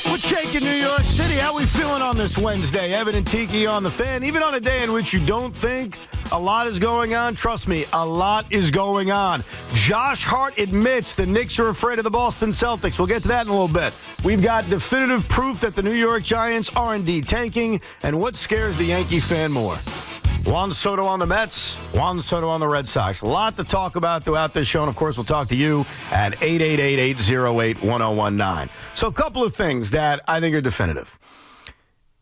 What's shaking New York City? How we feeling on this Wednesday? Evan and Tiki on the Fan. Even on a day in which you don't think a lot is going on, trust me, a lot is going on. Josh Hart admits the Knicks are afraid of the Boston Celtics. We'll get to that in a little bit. We've got definitive proof that the New York Giants are indeed tanking. And what scares the Yankee fan more? Juan Soto on the Mets, Juan Soto on the Red Sox. A lot to talk about throughout this show, and of course we'll talk to you at 888-808-1019. So a couple of things that I think are definitive.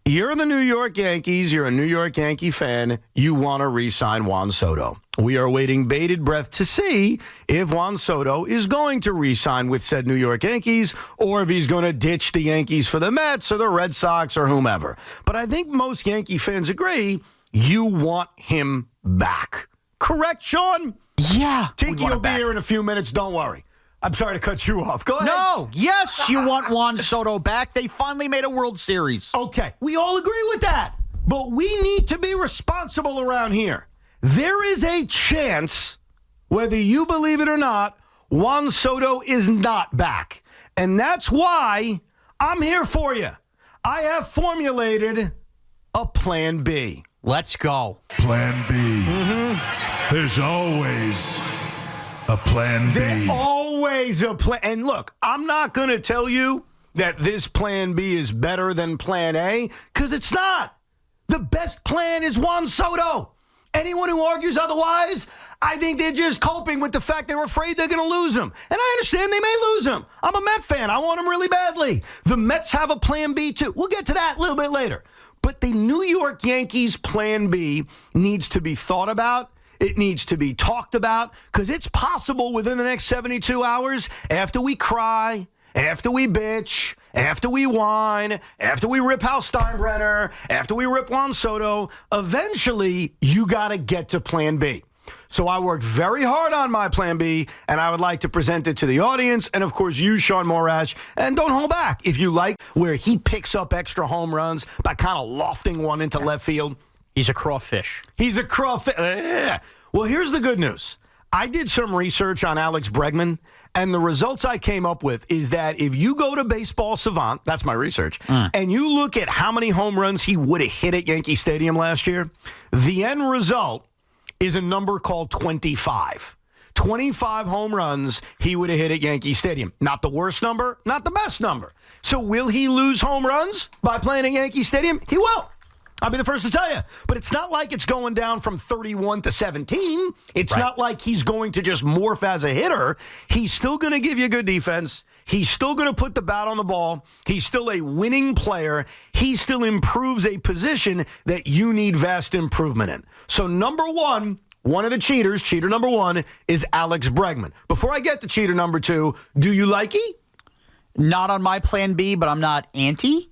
You're the New York Yankees, you're a New York Yankee fan, you want to re-sign Juan Soto. We are waiting bated breath to see if Juan Soto is going to re-sign with said New York Yankees or if he's going to ditch the Yankees for the Mets or the Red Sox or whomever. But I think most Yankee fans agree you want him back. Correct, Sean? Yeah. Tiki will be here in a few minutes. Don't worry. I'm sorry to cut you off. Go ahead. No. Yes, you want Juan Soto back. They finally made a World Series. Okay. We all agree with that. But we need to be responsible around here. There is a chance, whether you believe it or not, Juan Soto is not back. And that's why I'm here for you. I have formulated a plan B. Let's go. Plan B. Mm-hmm. There's always a plan B. There's always a plan. And look, I'm not going to tell you that this plan B is better than plan A, because it's not. The best plan is Juan Soto. Anyone who argues otherwise, I think they're just coping with the fact they're afraid they're going to lose him. And I understand they may lose him. I'm a Met fan. I want him really badly. The Mets have a plan B too. We'll get to that a little bit later. But the New York Yankees plan B needs to be thought about. It needs to be talked about, because it's possible within the next 72 hours, after we cry, after we bitch, after we whine, after we rip Hal Steinbrenner, after we rip Juan Soto, eventually you got to get to plan B. So I worked very hard on my plan B, and I would like to present it to the audience, and of course you, Sean Morash, and don't hold back. If you like where he picks up extra home runs by kind of lofting one into left field. He's a crawfish. He's a crawfish. Well, here's the good news. I did some research on Alex Bregman, and the results I came up with is that if you go to Baseball Savant, that's my research, and you look at how many home runs he would have hit at Yankee Stadium last year, the end result is a number called 25. 25 home runs he would have hit at Yankee Stadium. Not the worst number, not the best number. So will he lose home runs by playing at Yankee Stadium? He will. I'll be the first to tell you. But it's not like it's going down from 31 to 17. It's not like he's going to just morph as a hitter. He's still going to give you good defense. He's still going to put the bat on the ball. He's still a winning player. He still improves a position that you need vast improvement in. So number one of the cheaters, cheater number one, is Alex Bregman. Before I get to cheater number two, do you like it? Not on my plan B, but I'm not anti,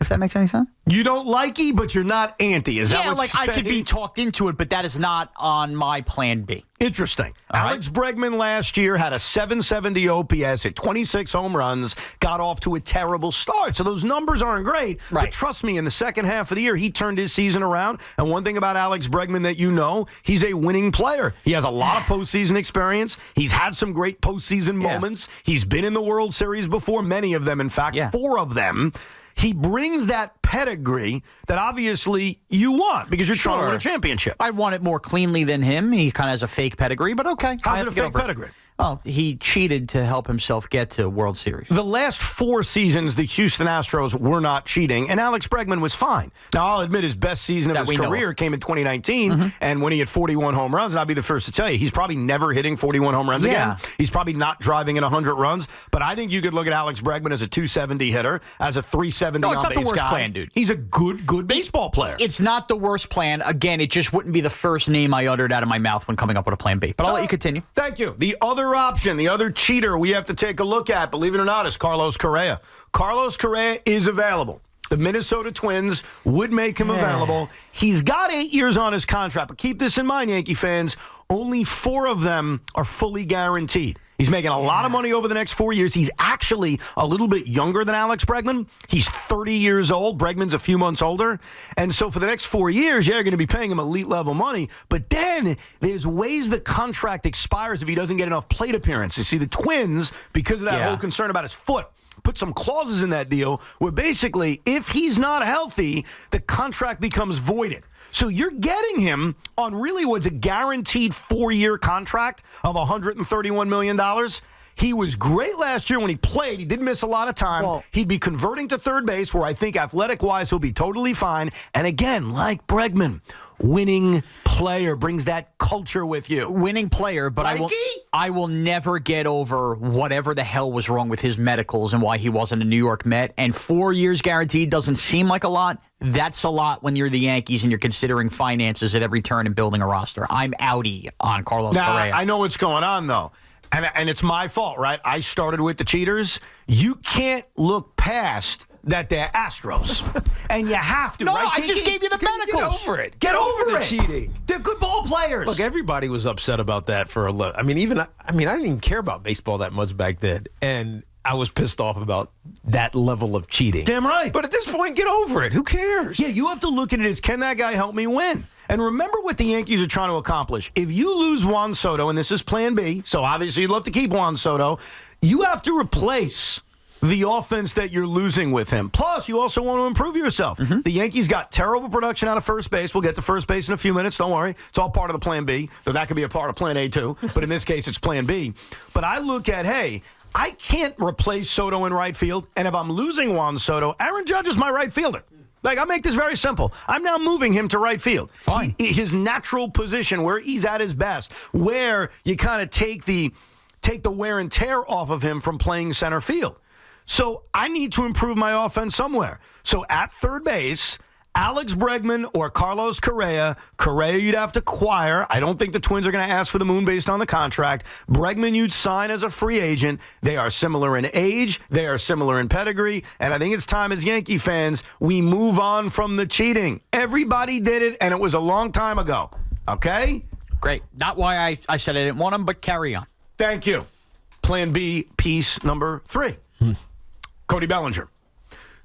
if that makes any sense. You don't like it, but you're not anti. Is that what like you're I could be talked into it, but that is not on my plan B. Interesting. All Alex Bregman last year had a 770 OPS, hit 26 home runs, got off to a terrible start. So those numbers aren't great. Right. But trust me, in the second half of the year, he turned his season around. And one thing about Alex Bregman that you know, he's a winning player. He has a lot of postseason experience. He's had some great postseason moments. He's been in the World Series before, many of them, in fact, 4 of them. He brings that pedigree that obviously you want because you're trying to win a championship. I'd want it more cleanly than him. He kind of has a fake pedigree, but okay. How's it a fake pedigree? Well, he cheated to help himself get to World Series. The last 4 seasons, the Houston Astros were not cheating, and Alex Bregman was fine. Now, I'll admit his best season of his career came in 2019, and when he had 41 home runs, and I'll be the first to tell you, he's probably never hitting 41 home runs again. He's probably not driving in 100 runs, but I think you could look at Alex Bregman as a 270 hitter, as a 370 on base guy. No, it's not the worst plan, dude. He's a good baseball player. It's not the worst plan. Again, it just wouldn't be the first name I uttered out of my mouth when coming up with a plan B. But I'll let you continue. Thank you. The other option, the other cheater we have to take a look at, believe it or not, is Carlos Correa. Carlos Correa is available. The Minnesota Twins would make him available. He's got 8 years on his contract, but keep this in mind, Yankee fans, only 4 of them are fully guaranteed. He's making a lot of money over the next 4 years. He's actually a little bit younger than Alex Bregman. He's 30 years old. Bregman's a few months older. And so for the next 4 years, you're going to be paying him elite-level money. But then there's ways the contract expires if he doesn't get enough plate appearances. See, the Twins, because of that whole concern about his foot, put some clauses in that deal where basically if he's not healthy, the contract becomes voided. So you're getting him on really what's a guaranteed 4-year contract of $131 million. He was great last year when he played. He didn't miss a lot of time. Well, he'd be converting to third base, where I think athletic-wise he'll be totally fine. And again, like Bregman, winning player brings that culture with you. Winning player, but I will never get over whatever the hell was wrong with his medicals and why he wasn't a New York Met. And 4 years guaranteed doesn't seem like a lot. That's a lot when you're the Yankees and you're considering finances at every turn and building a roster. I'm outie on Carlos Correa. I know what's going on, though. And it's my fault, right? I started with the cheaters. You can't look past that they're Astros. And you have to, No, right? I just gave you the medicals. Get over it. Get over it. Cheating. They're good ball players. Look, everybody was upset about that for a little. I didn't even care about baseball that much back then. And I was pissed off about that level of cheating. Damn right. But at this point, get over it. Who cares? Yeah, you have to look at it as, can that guy help me win? And remember what the Yankees are trying to accomplish. If you lose Juan Soto, and this is plan B, so obviously you'd love to keep Juan Soto, you have to replace the offense that you're losing with him. Plus, you also want to improve yourself. The Yankees got terrible production out of first base. We'll get to first base in a few minutes. Don't worry. It's all part of the plan B, though that could be a part of plan A too. But in this case, it's plan B. But I look at, hey, I can't replace Soto in right field. And if I'm losing Juan Soto, Aaron Judge is my right fielder. Like, I'll make this very simple. I'm now moving him to right field. Fine. His natural position, where he's at his best, where you kind of take the wear and tear off of him from playing center field. So I need to improve my offense somewhere. So at third base, Alex Bregman or Carlos Correa. Correa you'd have to acquire. I don't think the Twins are going to ask for the moon based on the contract. Bregman you'd sign as a free agent. They are similar in age. They are similar in pedigree. And I think it's time as Yankee fans, we move on from the cheating. Everybody did it, and it was a long time ago. Okay? Great. Not why I said I didn't want him, but carry on. Thank you. Plan B, piece number 3. Cody Bellinger.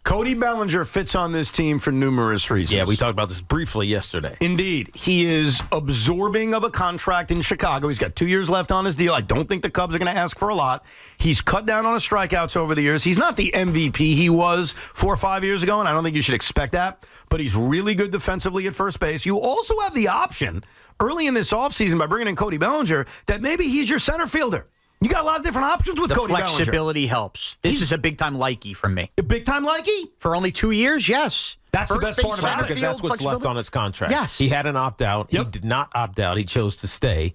Cody Bellinger fits on this team for numerous reasons. Yeah, we talked about this briefly yesterday. Indeed. He is absorbing of a contract in Chicago. He's got 2 years left on his deal. I don't think the Cubs are going to ask for a lot. He's cut down on his strikeouts over the years. He's not the MVP he was 4 or 5 years ago, and I don't think you should expect that. But he's really good defensively at first base. You also have the option early in this offseason by bringing in Cody Bellinger that maybe he's your center fielder. You got a lot of different options with Cody Bellinger. The flexibility helps. This is a big-time likey from me. A big-time likey? For only 2 years, yes. That's the best part about it. Because that's what's left on his contract. Yes. He had an opt-out. Yep. He did not opt out. He chose to stay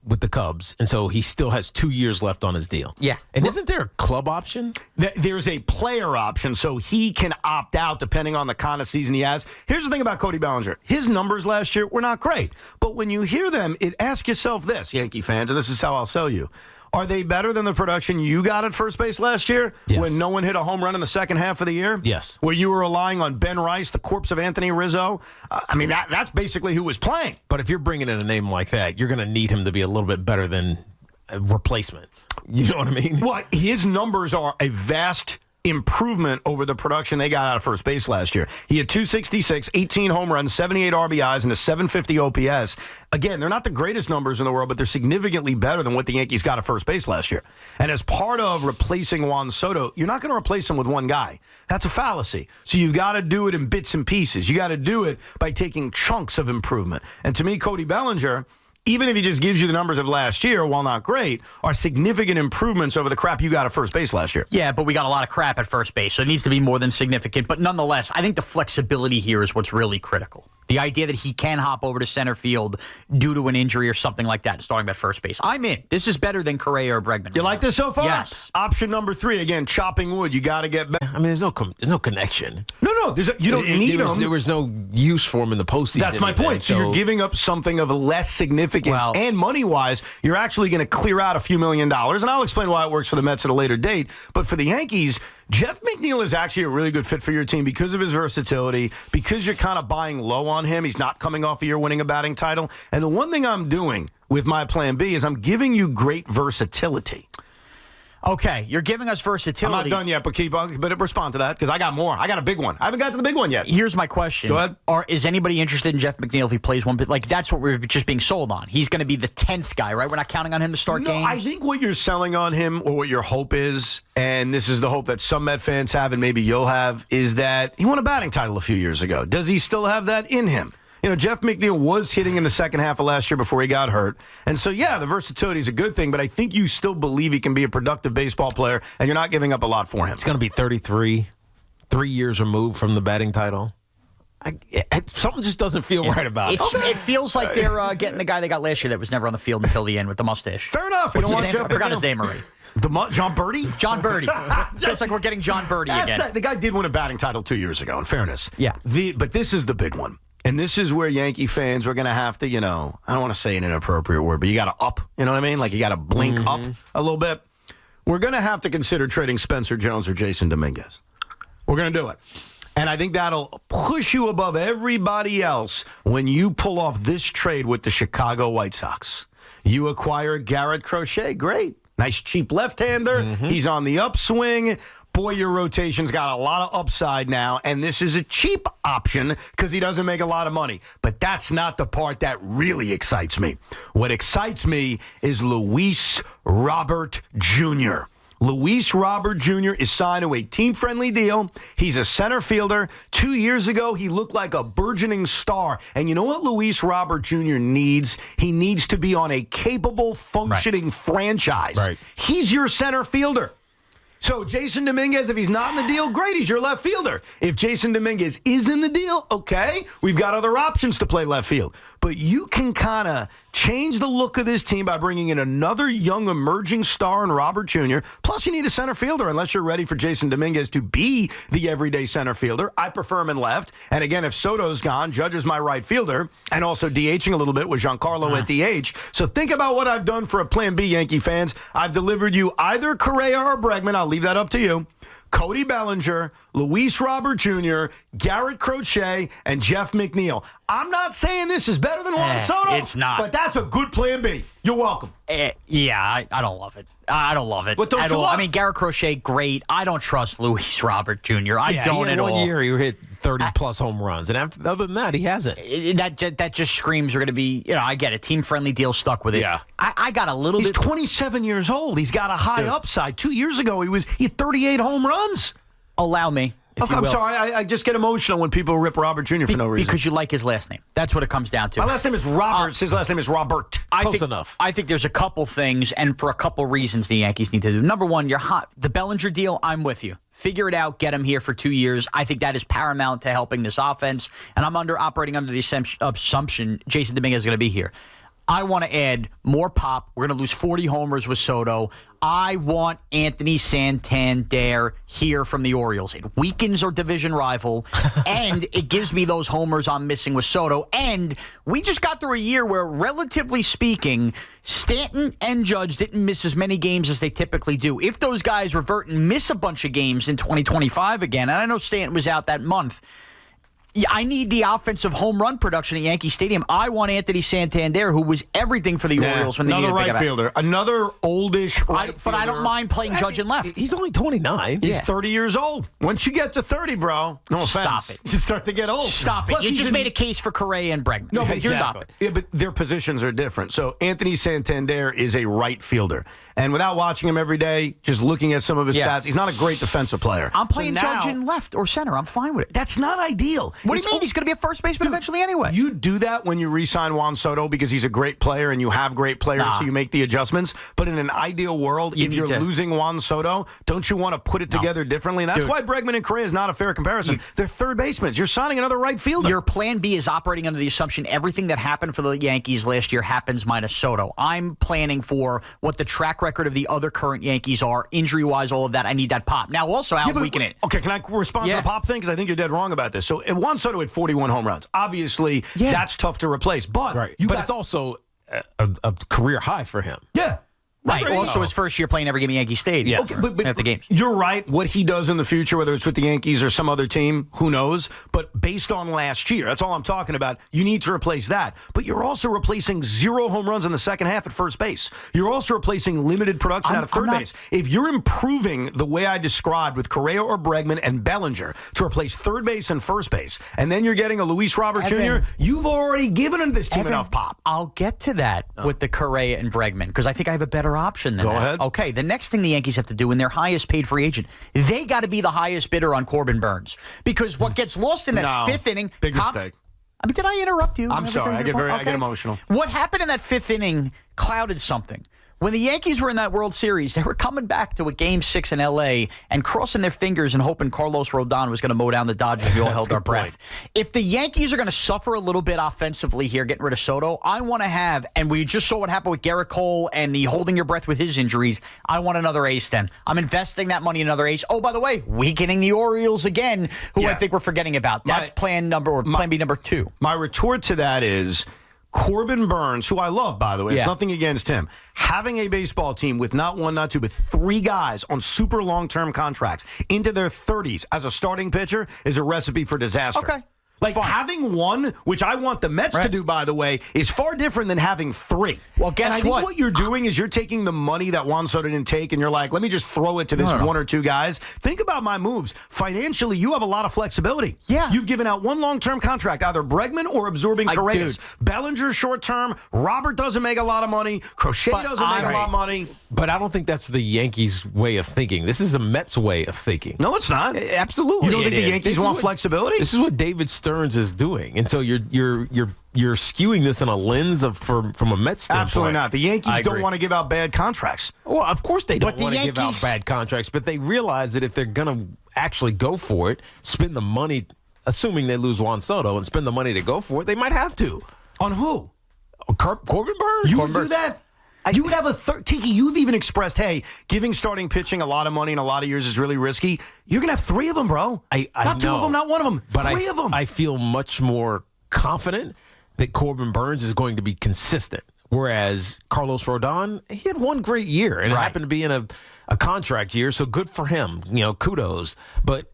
with the Cubs. And so he still has 2 years left on his deal. Yeah. And isn't there a club option? There's a player option, so he can opt out depending on the kind of season he has. Here's the thing about Cody Bellinger. His numbers last year were not great. But when you hear them, ask yourself this, Yankee fans, and this is how I'll sell you. Are they better than the production you got at first base last year when no one hit a home run in the second half of the year? Yes. Where you were relying on Ben Rice, the corpse of Anthony Rizzo? That's basically who was playing. But if you're bringing in a name like that, you're going to need him to be a little bit better than a replacement. You know what I mean? Well, his numbers are a vast improvement over the production they got out of first base last year. He had 266, 18 home runs, 78 RBIs, and a 750 OPS. Again, they're not the greatest numbers in the world, but they're significantly better than what the Yankees got at first base last year. And as part of replacing Juan Soto, you're not going to replace him with one guy. That's a fallacy. So you've got to do it in bits and pieces. You got to do it by taking chunks of improvement. And to me, Cody Bellinger, even if he just gives you the numbers of last year, while not great, are significant improvements over the crap you got at first base last year. Yeah, but we got a lot of crap at first base, so it needs to be more than significant. But nonetheless, I think the flexibility here is what's really critical. The idea that he can hop over to center field due to an injury or something like that, starting at first base. I'm in. This is better than Correa or Bregman. You like this so far? Yes. Option number 3, again, chopping wood. You got to get back. I mean, there's no connection. No, you don't need him. There was no use for him in the postseason. That's my point. So you're giving up something of less significance. And money-wise, you're actually going to clear out a few $1 million. And I'll explain why it works for the Mets at a later date. But for the Yankees, Jeff McNeil is actually a really good fit for your team because of his versatility, because you're kind of buying low on him. He's not coming off a year winning a batting title. And the one thing I'm doing with my plan B is I'm giving you great versatility. Okay, you're giving us versatility. I'm not done yet, but respond to that because I got more. I got a big one. I haven't got to the big one yet. Here's my question. Go ahead. Is anybody interested in Jeff McNeil if he plays one bit? Like, that's what we're just being sold on. He's going to be the 10th guy, right? We're not counting on him to start games? I think what you're selling on him or what your hope is, and this is the hope that some Met fans have and maybe you'll have, is that he won a batting title a few years ago. Does he still have that in him? You know, Jeff McNeil was hitting in the second half of last year before he got hurt. And so, yeah, the versatility is a good thing, but I think you still believe he can be a productive baseball player, and you're not giving up a lot for him. It's going to be 33, 3 years removed from the batting title. Something just doesn't feel right about it. It feels like they're getting the guy they got last year that was never on the field until the end with the mustache. Fair enough. We don't want Jeff I forgot his name already. John Birdie? John Birdie. Feels like we're getting John Birdie again. The guy did win a batting title 2 years ago, in fairness. Yeah. But this is the big one. And this is where Yankee fans are going to have to, I don't want to say an inappropriate word, but you got to up, you know what I mean? Like you got to blink up a little bit. We're going to have to consider trading Spencer Jones or Jason Dominguez. We're going to do it. And I think that'll push you above everybody else when you pull off this trade with the Chicago White Sox. You acquire Garrett Crochet. Great. Nice, cheap left-hander. He's on the upswing. Boy, your rotation's got a lot of upside now, and this is a cheap option because he doesn't make a lot of money. But that's not the part that really excites me. What excites me is Luis Robert Jr. Luis Robert Jr. is signed to a team-friendly deal. He's a center fielder. 2 years ago, he looked like a burgeoning star. And you know what Luis Robert Jr. needs? He needs to be on a capable, functioning franchise. Right. He's your center fielder. So Jason Dominguez, if he's not in the deal, great, he's your left fielder. If Jason Dominguez is in the deal, okay, we've got other options to play left field. But you can kind of change the look of this team by bringing in another young emerging star in Robert Jr. Plus, you need a center fielder unless you're ready for Jason Dominguez to be the everyday center fielder. I prefer him in left. And again, if Soto's gone, Judge is my right fielder. And also DHing a little bit with Giancarlo at DH. So think about what I've done for a Plan B, Yankee fans. I've delivered you either Correa or Bregman. I'll leave that up to you. Cody Bellinger, Luis Robert Jr., Garrett Crochet, and Jeff McNeil. I'm not saying this is better than Juan Soto. It's not. But that's a good Plan B. You're welcome. Yeah, I don't love it. I don't love it What don't at you all. love? I mean, Garrett Crochet, great. I don't trust Luis Robert Jr. I Yeah, don't he had at all. 1 year he hit 30-plus home runs. And other than that, he hasn't. That just screams we're going to be, I get a team-friendly deal stuck with it. Yeah. I got a little He's bit. 27 years old. He's got a high upside. 2 years ago, he had 38 home runs. Allow me, if you I'm will. sorry. I just get emotional when people rip Robert Jr. for no reason. Because you like his last name. That's what it comes down to. My last name is Roberts. His last name is Robert. Close enough. I think there's a couple things, and for a couple reasons the Yankees need to do. Number one, you're hot. The Bellinger deal, I'm with you. Figure it out. Get him here for 2 years. I think that is paramount to helping this offense, and I'm operating under the assumption Jason Dominguez is going to be here. I want to add more pop. We're going to lose 40 homers with Soto. I want Anthony Santander here from the Orioles. It weakens our division rival, and it gives me those homers I'm missing with Soto. And we just got through a year where, relatively speaking, Stanton and Judge didn't miss as many games as they typically do. If those guys revert and miss a bunch of games in 2025 again, and I know Stanton was out that month, I need the offensive home run production at Yankee Stadium. I want Anthony Santander, who was everything for the Orioles when they needed to pick right him up. fielder. Another oldish right fielder. But I don't mind playing Judge and left. He's only 29. He's 30 years old. Once you get to 30, bro, no offense. Stop it. You start to get old. Stop it. Plus, You he's just in- made a case for Correa and Bregman. No, but here's Stop it. Yeah, but their positions are different. So Anthony Santander is a right fielder. And without watching him every day, just looking at some of his stats, he's not a great defensive player. I'm playing So now- Judge in left or center. I'm fine with it. That's not ideal. What do you mean? He's going to be a first baseman eventually anyway. You do that when you re-sign Juan Soto because he's a great player and you have great players, so you make the adjustments. But in an ideal world, if you're losing Juan Soto, don't you want to put it together differently? And that's why Bregman and Correa is not a fair comparison. They're third basemen. You're signing another right fielder. Your plan B is operating under the assumption everything that happened for the Yankees last year happens minus Soto. I'm planning for what the track record of the other current Yankees are, injury-wise, all of that. I need that pop. Now, also, I'll weaken it. Okay, can I respond to the pop thing? Because I think you're dead wrong about this. So Juan Soto had 41 home runs. Obviously, that's tough to replace. But But it's also a career high for him. Yeah. Right. Also, his first year playing every game at Yankee Stadium. Yes. Okay, but at the games. You're right. What he does in the future, whether it's with the Yankees or some other team, who knows? But based on last year, that's all I'm talking about. You need to replace that. But you're also replacing 0 home runs in the second half at first base. You're also replacing limited production out of third base. If you're improving the way I described with Correa or Bregman and Bellinger to replace third base and first base, and then you're getting a Luis Robert Jr., you've already given this team enough pop. I'll get to that with the Correa and Bregman because I think I have a better option than that. Go ahead. Okay, the next thing the Yankees have to do in their highest paid free agent, they got to be the highest bidder on Corbin Burns because what gets lost in that fifth inning. Big mistake. I mean, did I interrupt you? I'm sorry. I get emotional. What happened in that fifth inning clouded something. When the Yankees were in that World Series, they were coming back to a Game 6 in L.A. and crossing their fingers and hoping Carlos Rodon was going to mow down the Dodgers. We all held our breath. If the Yankees are going to suffer a little bit offensively here, getting rid of Soto, I want to have, and we just saw what happened with Garrett Cole and the holding your breath with his injuries, I want another ace then. I'm investing that money in another ace. Oh, by the way, weakening the Orioles again, who I think we're forgetting about. That's plan B number 2. My retort to that is Corbin Burns, who I love, by the way. It's nothing against him. Having a baseball team with not 1, not 2, but 3 guys on super long-term contracts into their 30s as a starting pitcher is a recipe for disaster. Okay. Like having 1, which I want the Mets to do, by the way, is far different than having 3. Well, guess and I think what you're doing is you're taking the money that Juan Soto didn't take, and you're like, let me just throw it to this 1 or 2 guys. Think about my moves. Financially, you have a lot of flexibility. Yeah. You've given out 1 long-term contract, either Bregman or absorbing Correa's. Bellinger short-term. Robert doesn't make a lot of money. Crochet doesn't make a lot of money. But I don't think that's the Yankees' way of thinking. This is a Mets way of thinking. No, it's not. Absolutely, You don't think the Yankees want flexibility? This is what David Stearns is doing, and so you're skewing this in a lens of from a Mets standpoint. Absolutely not. The Yankees don't want to give out bad contracts. Well, of course they don't want to give out bad contracts, but they realize that if they're going to actually go for it, spend the money, assuming they lose Juan Soto, and spend the money to go for it, they might have to. On who? Corbin Burns? You would do that? You would have a Tiki, you've even expressed, hey, giving starting pitching a lot of money in a lot of years is really risky. You're going to have 3 of them, bro. Not 2 of them, not 1 of them. But 3 of them. I feel much more confident that Corbin Burns is going to be consistent. Whereas Carlos Rodon, he had 1 great year, and it happened to be in a contract year, so good for him. Kudos. But,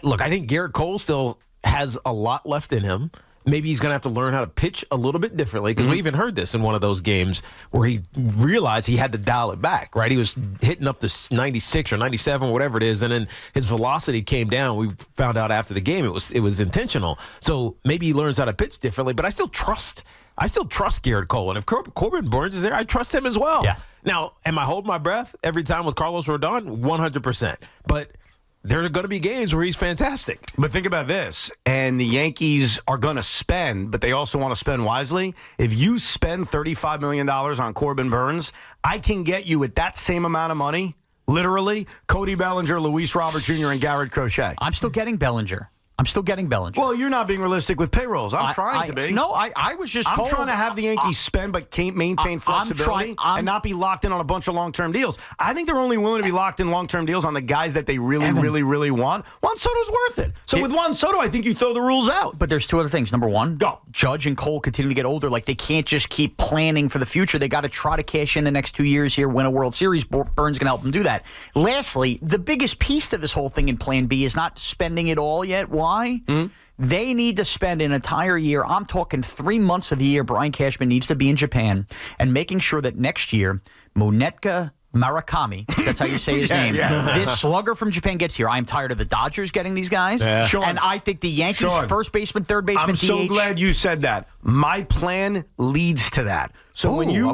look, I think Garrett Cole still has a lot left in him. Maybe he's going to have to learn how to pitch a little bit differently because we even heard this in one of those games where he realized he had to dial it back, right? He was hitting up to 96 or 97, whatever it is, and then his velocity came down. We found out after the game it was intentional. So maybe he learns how to pitch differently, but I still trust Garrett Cole. And if Corbin Burns is there, I trust him as well. Yeah. Now, am I holding my breath every time with Carlos Rodon? 100%. But there are going to be games where he's fantastic. But think about this, and the Yankees are going to spend, but they also want to spend wisely. If you spend $35 million on Corbin Burns, I can get you with that same amount of money, literally, Cody Bellinger, Luis Robert Jr., and Garrett Crochet. I'm still getting Bellinger. Well, you're not being realistic with payrolls. I'm trying to be. No, I was just told. I'm trying to have the Yankees spend but maintain flexibility and not be locked in on a bunch of long-term deals. I think they're only willing to be locked in long-term deals on the guys that they really, really, really want. Juan Soto's worth it. So with Juan Soto, I think you throw the rules out. But there's 2 other things. Number 1, go. Judge and Cole continue to get older. Like, they can't just keep planning for the future. They got to try to cash in the next 2 years here, win a World Series. Burns going to help them do that. Lastly, the biggest piece to this whole thing in Plan B is not spending it all yet. Why? They need to spend an entire year. I'm talking 3 months of the year. Brian Cashman needs to be in Japan and making sure that next year, Monetka Murakami, that's how you say his name, this slugger from Japan gets here. I'm tired of the Dodgers getting these guys. And I think the Yankees, first baseman, third baseman, I'm so glad you said that. My plan leads to that. So when you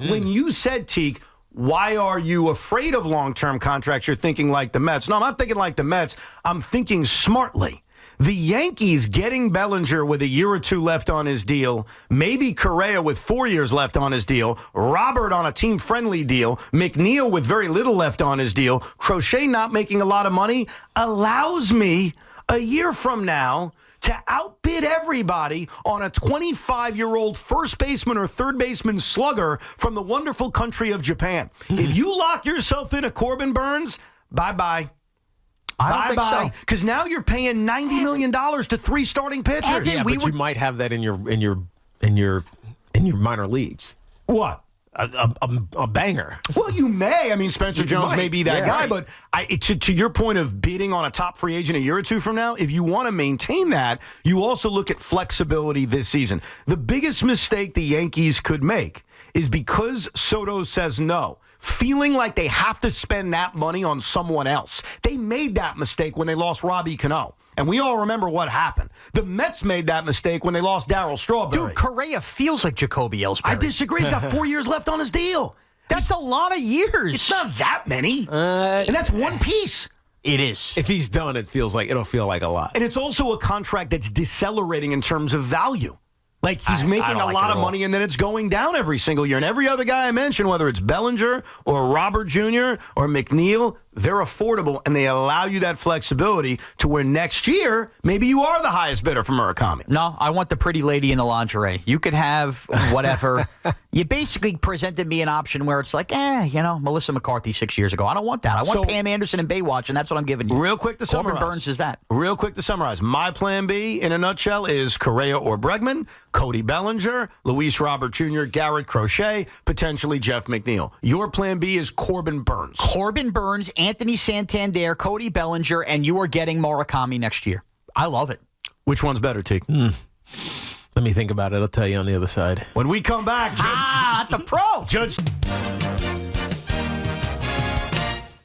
when you said, Teak, why are you afraid of long-term contracts? You're thinking like the Mets. No, I'm not thinking like the Mets. I'm thinking smartly. The Yankees getting Bellinger with 1 or 2 years left on his deal, maybe Correa with 4 years left on his deal, Robert on a team-friendly deal, McNeil with very little left on his deal, Crochet not making a lot of money, allows me a year from now to outbid everybody on a 25-year-old first baseman or third baseman slugger from the wonderful country of Japan. If you lock yourself in a Corbin Burns, bye-bye. Bye-bye. Because now you're paying $90 million to 3 starting pitchers. Yeah, but you might have that in your minor leagues. What? a banger. Well, you may. I mean, Spencer Jones may be that guy, but to your point of bidding on a top free agent a year or two from now, if you want to maintain that, you also look at flexibility this season. The biggest mistake the Yankees could make is because Soto says no, feeling like they have to spend that money on someone else. They made that mistake when they lost Robbie Cano. And we all remember what happened. The Mets made that mistake when they lost Darryl Strawberry. Dude, Correa feels like Jacoby Ellsbury. I disagree. He's got 4 years left on his deal. That's a lot of years. It's not that many. And that's one piece. It is. If he's done, it'll feel like a lot. And it's also a contract that's decelerating in terms of value. Like he's making a lot of money and then it's going down every single year. And every other guy I mentioned, whether it's Bellinger or Robert Jr. or McNeil, they're affordable and they allow you that flexibility to where next year, maybe you are the highest bidder for Murakami. No, I want the pretty lady in the lingerie. You could have whatever. You basically presented me an option where it's like, Melissa McCarthy 6 years ago. I don't want that. I want Pam Anderson and Baywatch, and that's what I'm giving you. Real quick to summarize. Corbin Burns is that. Real quick to summarize. My plan B, in a nutshell, is Correa or Bregman, Cody Bellinger, Luis Robert Jr., Garrett Crochet, potentially Jeff McNeil. Your plan B is Corbin Burns. Corbin Burns, Anthony Santander, Cody Bellinger, and you are getting Murakami next year. I love it. Which one's better, Teague? Let me think about it. I'll tell you on the other side. When we come back, that's a pro. Judge.